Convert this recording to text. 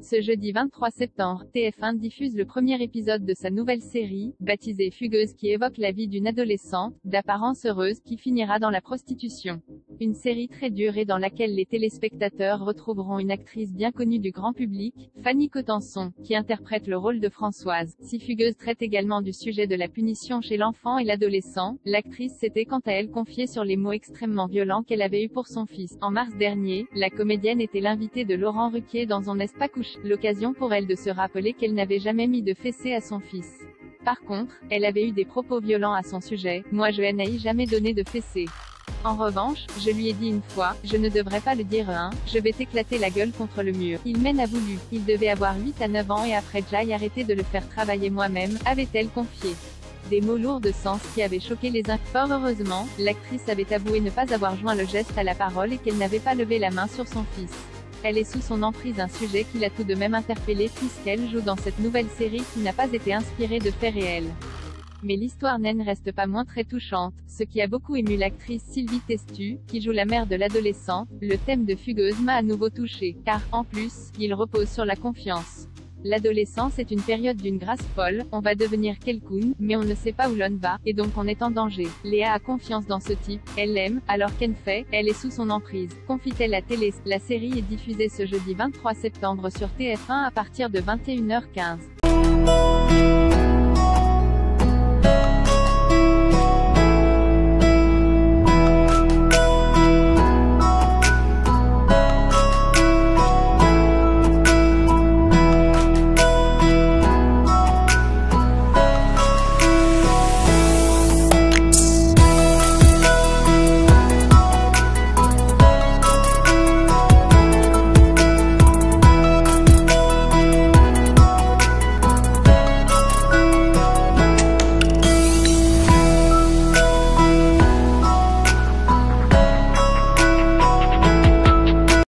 Ce jeudi 23 septembre, TF1 diffuse le premier épisode de sa nouvelle série, baptisée Fugueuse, qui évoque la vie d'une adolescente, d'apparence heureuse, qui finira dans la prostitution. Une série très dure et dans laquelle les téléspectateurs retrouveront une actrice bien connue du grand public, Fanny Cotenson, qui interprète le rôle de Françoise. Si Fugueuse traite également du sujet de la punition chez l'enfant et l'adolescent, l'actrice s'était quant à elle confiée sur les mots extrêmement violents qu'elle avait eus pour son fils. En mars dernier, la comédienne était l'invitée de Laurent Ruquier dans On n'est pas couché, l'occasion pour elle de se rappeler qu'elle n'avait jamais mis de fessée à son fils. Par contre, elle avait eu des propos violents à son sujet. Moi je n'ai jamais donné de fessée. En revanche, je lui ai dit une fois, je ne devrais pas le dire je vais t'éclater la gueule contre le mur. Il m'en a voulu. Il devait avoir 8 à 9 ans et après j'aille arrêter de le faire travailler moi-même, avait-elle confié. Des mots lourds de sens qui avaient choqué les uns. Fort heureusement, l'actrice avait avoué ne pas avoir joint le geste à la parole et qu'elle n'avait pas levé la main sur son fils. Elle est sous son emprise, un sujet qui l'a tout de même interpellée puisqu'elle joue dans cette nouvelle série qui n'a pas été inspirée de faits réels. Mais l'histoire n'en reste pas moins très touchante, ce qui a beaucoup ému l'actrice Sylvie Testu, qui joue la mère de l'adolescente. Le thème de Fugueuse m'a à nouveau touchée, car, en plus, il repose sur la confiance. L'adolescence est une période d'une grâce folle, on va devenir quelqu'un, mais on ne sait pas où l'on va, et donc on est en danger. Léa a confiance dans ce type, elle l'aime, alors qu'en fait, elle est sous son emprise. Confie-t-elle à télé. La série est diffusée ce jeudi 23 septembre sur TF1 à partir de 21h15.